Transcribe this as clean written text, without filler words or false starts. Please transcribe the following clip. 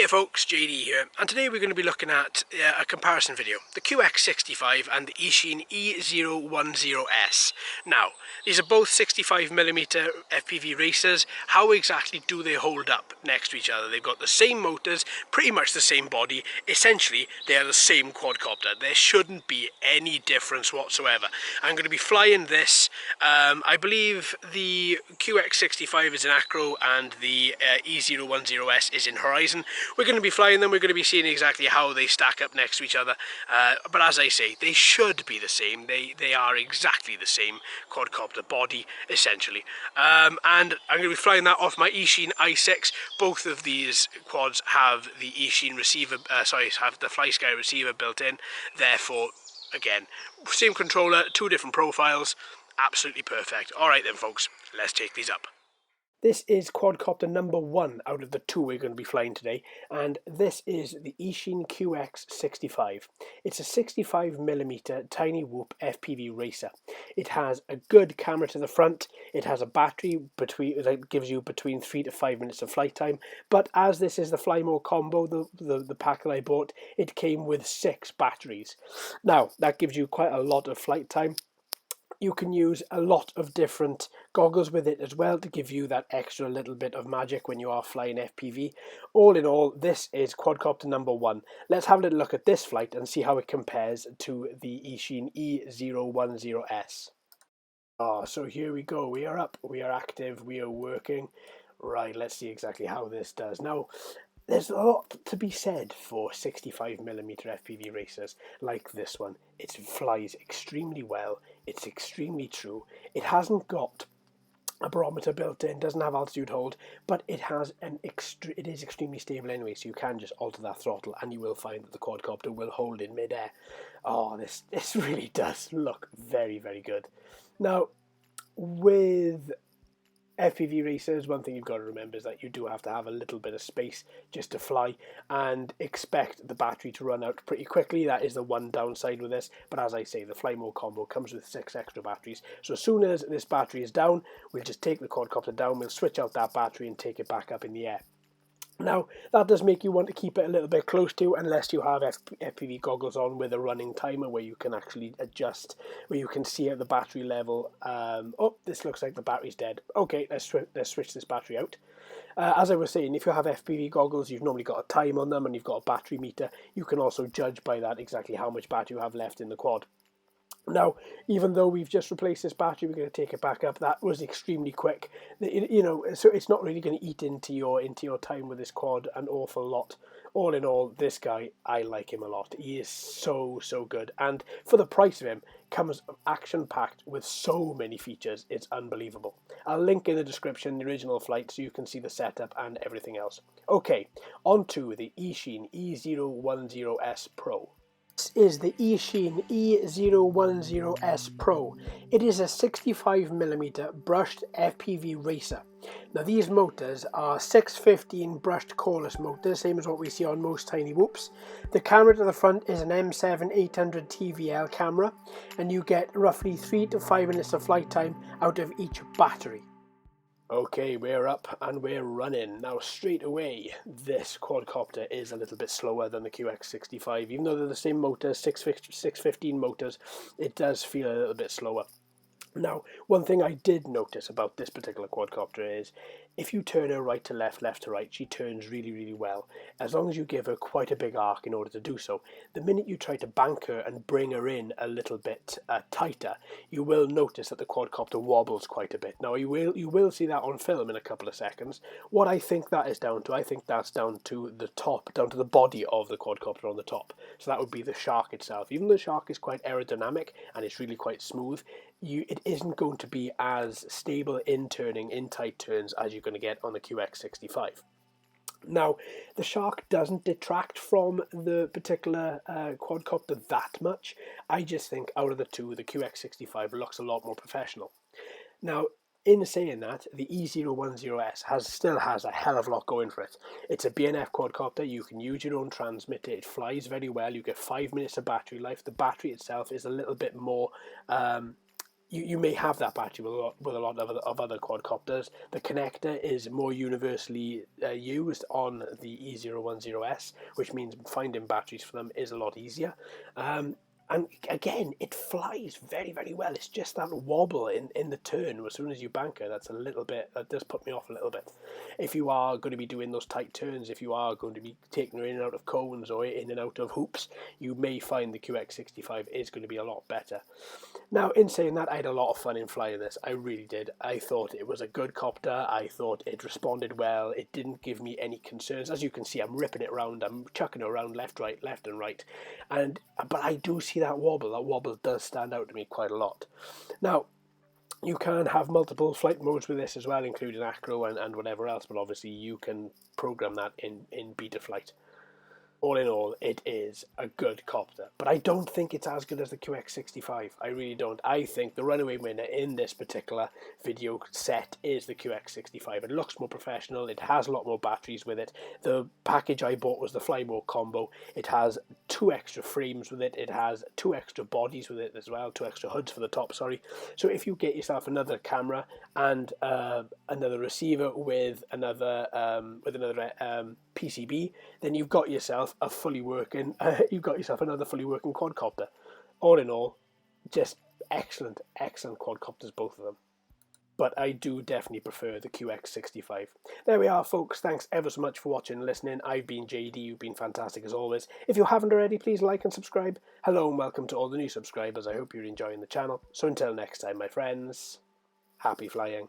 Hiya folks, JD here, and today we're going to be looking at a comparison video, the QX65 and the Eachine E010S. Now, these are both 65mm FPV racers. How exactly do they hold up next to each other? They've got the same motors, pretty much the same body. Essentially, they are the same quadcopter. There shouldn't be any difference whatsoever. I'm going to be flying this. I believe the QX65 is in acro and the E010S is in horizon. We're going to be flying them, we're going to be seeing exactly how they stack up next to each other, but as I say, they should be the same. They are exactly the same quadcopter body, essentially. And I'm going to be flying that off my Eachine i6. Both of these quads have the Eachine receiver, have the FlySky receiver built in, therefore, again, same controller, two different profiles, absolutely perfect. Alright then folks, let's take these up. This is quadcopter number 1 out of the 2 we're going to be flying today, and this is the Eachine QX65. It's a 65mm tiny whoop FPV racer. It has a good camera to the front, it has a battery that gives you between 3 to 5 minutes of flight time, but as this is the Fly More combo, the pack that I bought, it came with 6 batteries. Now, that gives you quite a lot of flight time. You can use a lot of different goggles with it as well to give you that extra little bit of magic when you are flying FPV. All in all, this is quadcopter number 1. Let's have a little look at this flight and see how it compares to the Eachine E010S. So here we go. We are up, we are active, we are working. Right, let's see exactly how this does. Now, there's a lot to be said for 65mm FPV racers like this one. It flies extremely well, it's extremely true. It hasn't got a barometer built in, doesn't have altitude hold, but it has it is extremely stable anyway, so you can just alter that throttle and you will find that the quadcopter will hold in midair. Oh, this really does look very, very good. Now, with FPV racers, one thing you've got to remember is that you do have to have a little bit of space just to fly and expect the battery to run out pretty quickly. That is the one downside with this, but as I say, the Fly More combo comes with 6 extra batteries. So as soon as this battery is down, we'll just take the quadcopter down, we'll switch out that battery and take it back up in the air. Now, that does make you want to keep it a little bit close to, unless you have FPV goggles on with a running timer where you can actually adjust, where you can see at the battery level. Oh, this looks like the battery's dead. Okay, let's switch this battery out. As I was saying, if you have FPV goggles, you've normally got a time on them and you've got a battery meter. You can also judge by that exactly how much battery you have left in the quad. Now, even though we've just replaced this battery, we're going to take it back up. That was extremely quick. You know, so it's not really going to eat into your time with this quad an awful lot. All in all, this guy, I like him a lot. He is so good. And for the price of him, comes action-packed with so many features. It's unbelievable. I'll link in the description the original flight so you can see the setup and everything else. Okay, on to the Eachine E010S Pro. This is the Eachine E010S Pro. It is a 65mm brushed FPV racer. Now these motors are 615 brushed coreless motors, same as what we see on most tiny whoops. The camera to the front is an M7 800 TVL camera, and you get roughly 3 to 5 minutes of flight time out of each battery. Okay, we're up and we're running. Now straight away, this quadcopter is a little bit slower than the QX65. Even though they're the same motors, 615 motors, it does feel a little bit slower. Now, one thing I did notice about this particular quadcopter is if you turn her right to left, left to right, she turns really well. As long as you give her quite a big arc in order to do so. The minute you try to bank her and bring her in a little bit tighter, you will notice that the quadcopter wobbles quite a bit. Now, you will see that on film in a couple of seconds. What I think that is down to, I think that's down to the top, down to the body of the quadcopter on the top. So that would be the shark itself. Even though the shark is quite aerodynamic and it's really quite smooth, it isn't going to be as stable in tight turns as you're going to get on the QX65. Now, the shark doesn't detract from the particular quadcopter that much. I just think out of the two, the QX65 looks a lot more professional. Now, in saying that, the E010S still has a hell of a lot going for it. It's a BNF quadcopter, you can use your own transmitter, it flies very well, you get 5 minutes of battery life. The battery itself is a little bit more you may have that battery with a lot of other quadcopters. The connector is more universally used on the E010S, which means finding batteries for them is a lot easier. And again, it flies very, very well. It's just that wobble in the turn as soon as you banker. That's a little bit, that does put me off a little bit. If you are going to be doing those tight turns, if you are going to be taking her in and out of cones or in and out of hoops, you may find the QX65 is going to be a lot better. Now, in saying that, I had a lot of fun in flying this. I really did. I thought it was a good copter. I thought it responded well. It didn't give me any concerns. As you can see, I'm ripping it around. I'm chucking it around left, right, left and right. But I do see that wobble. That wobble does stand out to me quite a lot. Now, you can have multiple flight modes with this as well, including acro and whatever else, but obviously you can program that in beta flight. All in all, it is a good copter, but I don't think it's as good as the QX65. I really don't. I think the runaway winner in this particular video set is the QX65. It looks more professional. It has a lot more batteries with it. The package I bought was the Fly More combo. It has 2 extra frames with it. It has 2 extra bodies with it as well, 2 extra hoods for the top, sorry. So if you get yourself another camera and another receiver with another PCB, then you've got yourself a fully working, you've got yourself another fully working quadcopter. All in all, just excellent quadcopters, both of them. But I do definitely prefer the QX65. There we are, folks. Thanks ever so much for watching and listening. I've been JD. You've been fantastic as always. If you haven't already, please like and subscribe. Hello and welcome to all the new subscribers. I hope you're enjoying the channel. So until next time, my friends, happy flying.